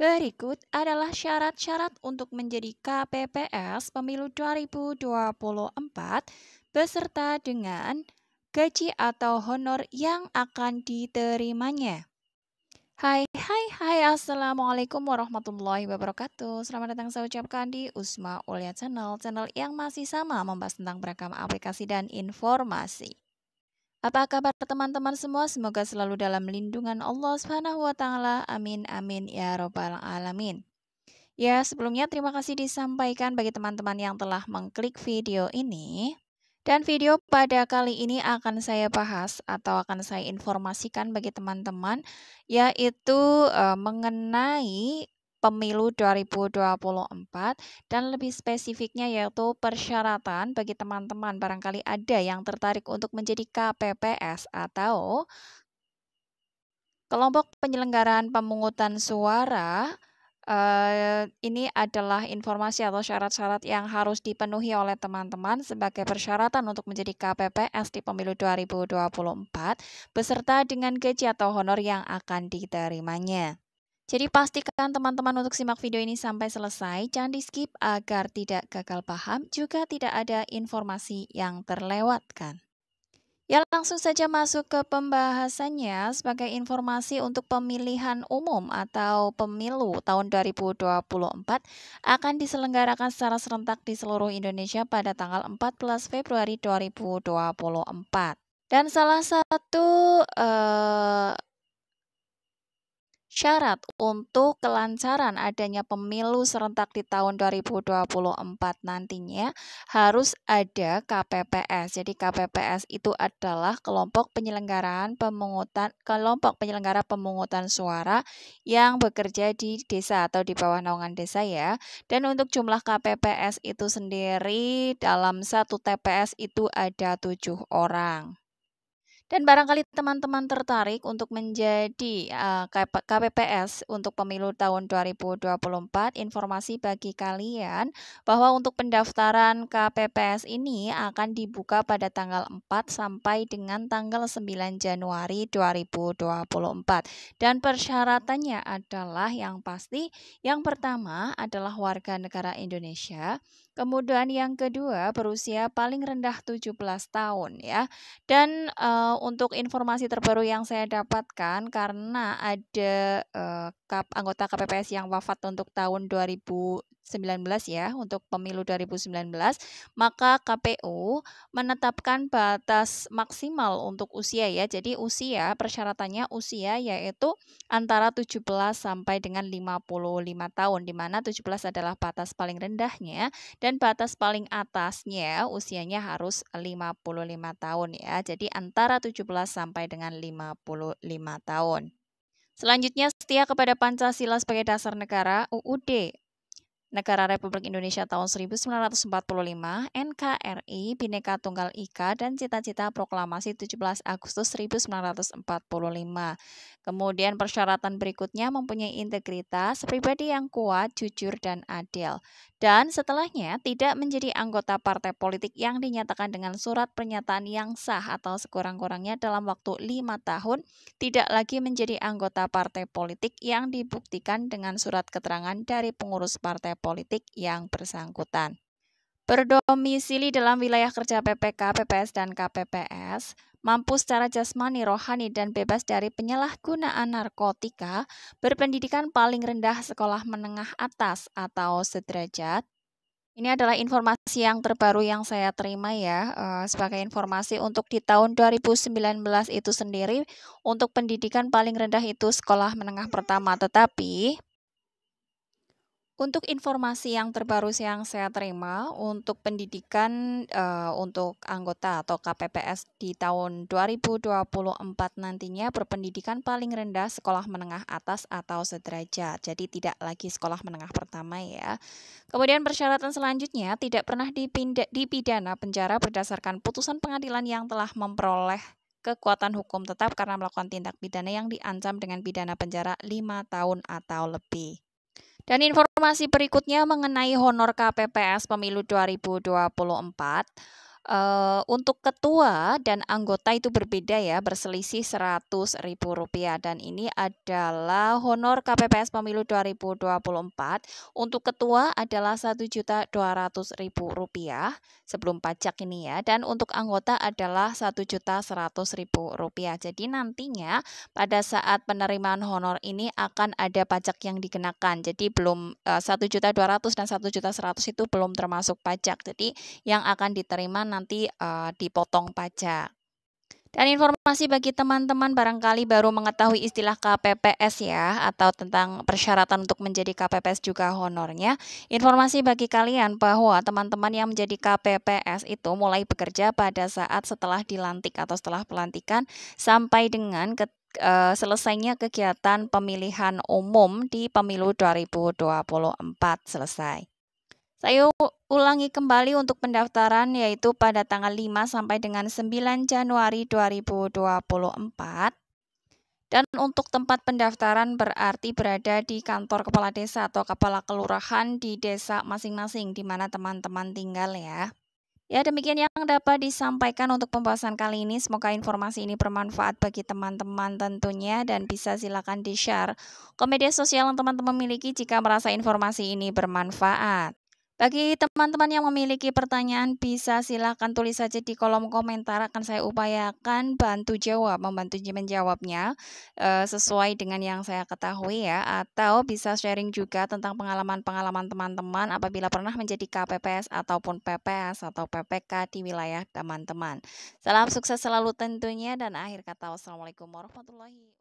Berikut adalah syarat-syarat untuk menjadi KPPS Pemilu 2024 beserta dengan gaji atau honor yang akan diterimanya. Hai, Assalamualaikum warahmatullahi wabarakatuh. Selamat datang saya ucapkan di Usma Ulia Channel yang masih sama membahas tentang beragam aplikasi dan informasi. Apa kabar teman-teman semua? Semoga selalu dalam lindungan Allah Subhanahu wa taala. Amin amin ya robbal alamin. Ya, sebelumnya terima kasih disampaikan bagi teman-teman yang telah mengklik video ini. Dan video pada kali ini akan saya bahas atau akan saya informasikan bagi teman-teman yaitu mengenai Pemilu 2024 dan lebih spesifiknya yaitu persyaratan bagi teman-teman barangkali ada yang tertarik untuk menjadi KPPS atau kelompok penyelenggaraan pemungutan suara. Ini adalah informasi atau syarat-syarat yang harus dipenuhi oleh teman-teman sebagai persyaratan untuk menjadi KPPS di Pemilu 2024 beserta dengan gaji atau honor yang akan diterimanya. Jadi pastikan teman-teman untuk simak video ini sampai selesai, jangan di-skip agar tidak gagal paham, juga tidak ada informasi yang terlewatkan. Ya, langsung saja masuk ke pembahasannya. Sebagai informasi untuk pemilihan umum atau pemilu tahun 2024 akan diselenggarakan secara serentak di seluruh Indonesia pada tanggal 14 Februari 2024. Dan salah satu syarat untuk kelancaran adanya pemilu serentak di tahun 2024 nantinya harus ada KPPS. Jadi KPPS itu adalah kelompok penyelenggara pemungutan suara yang bekerja di desa atau di bawah naungan desa ya. Dan untuk jumlah KPPS itu sendiri dalam satu TPS itu ada 7 orang. Dan barangkali teman-teman tertarik untuk menjadi KPPS untuk pemilu tahun 2024, informasi bagi kalian bahwa untuk pendaftaran KPPS ini akan dibuka pada tanggal 4 sampai dengan tanggal 9 Januari 2024. Dan persyaratannya adalah yang pasti, yang pertama adalah warga negara Indonesia, kemudian yang kedua berusia paling rendah 17 tahun ya. Dan untuk informasi terbaru yang saya dapatkan karena ada anggota KPPS yang wafat untuk tahun 2019 ya, untuk pemilu 2019, maka KPU menetapkan batas maksimal untuk usia ya. Jadi persyaratannya usia yaitu antara 17 sampai dengan 55 tahun, di mana 17 adalah batas paling rendahnya dan batas paling atasnya usianya harus 55 tahun ya. Jadi antara 17 sampai dengan 55 tahun. Selanjutnya setia kepada Pancasila sebagai dasar negara, UUD Negara Republik Indonesia tahun 1945, NKRI, Bhinneka Tunggal Ika, dan cita-cita proklamasi 17 Agustus 1945. Kemudian persyaratan berikutnya mempunyai integritas, pribadi yang kuat, jujur, dan adil. Dan setelahnya tidak menjadi anggota partai politik yang dinyatakan dengan surat pernyataan yang sah atau sekurang-kurangnya dalam waktu 5 tahun, tidak lagi menjadi anggota partai politik yang dibuktikan dengan surat keterangan dari pengurus partai politik yang bersangkutan. Berdomisili dalam wilayah kerja PPK, PPS, dan KPPS, mampu secara jasmani, rohani, dan bebas dari penyalahgunaan narkotika, berpendidikan paling rendah sekolah menengah atas atau sederajat. Ini adalah informasi yang terbaru yang saya terima ya, sebagai informasi untuk di tahun 2019 itu sendiri, untuk pendidikan paling rendah itu sekolah menengah pertama, tetapi untuk informasi yang terbaru yang saya terima untuk pendidikan untuk anggota atau KPPS di tahun 2024 nantinya berpendidikan paling rendah sekolah menengah atas atau sederajat. Jadi tidak lagi sekolah menengah pertama ya. Kemudian persyaratan selanjutnya tidak pernah dipidana penjara berdasarkan putusan pengadilan yang telah memperoleh kekuatan hukum tetap karena melakukan tindak pidana yang diancam dengan pidana penjara 5 tahun atau lebih. Dan informasi berikutnya mengenai honor KPPS Pemilu 2024. Untuk ketua dan anggota itu berbeda ya, berselisih Rp100.000 dan ini adalah honor KPPS Pemilu 2024. Untuk ketua adalah Rp1.200.000 sebelum pajak ini ya, dan untuk anggota adalah Rp1.100.000. Jadi nantinya pada saat penerimaan honor ini akan ada pajak yang dikenakan. Jadi belum 1.200.000 dan 1.100.000 itu belum termasuk pajak. Jadi yang akan diterima nanti dipotong pajak. Dan informasi bagi teman-teman barangkali baru mengetahui istilah KPPS ya, atau tentang persyaratan untuk menjadi KPPS juga honornya. Informasi bagi kalian bahwa teman-teman yang menjadi KPPS itu mulai bekerja pada saat setelah dilantik atau setelah pelantikan sampai dengan selesainya kegiatan pemilihan umum di pemilu 2024 selesai. Saya ulangi kembali untuk pendaftaran yaitu pada tanggal 5 sampai dengan 9 Januari 2024. Dan untuk tempat pendaftaran berarti berada di kantor kepala desa atau kepala kelurahan di desa masing-masing di mana teman-teman tinggal ya. Ya, demikian yang dapat disampaikan untuk pembahasan kali ini. Semoga informasi ini bermanfaat bagi teman-teman tentunya dan bisa silakan di-share ke media sosial yang teman-teman miliki jika merasa informasi ini bermanfaat. Bagi teman-teman yang memiliki pertanyaan bisa silakan tulis saja di kolom komentar, akan saya upayakan membantu menjawabnya sesuai dengan yang saya ketahui ya, atau bisa sharing juga tentang pengalaman-pengalaman teman-teman apabila pernah menjadi KPPS ataupun PPS atau PPK di wilayah teman-teman. Salam sukses selalu tentunya dan akhir kata wassalamualaikum warahmatullahi wabarakatuh.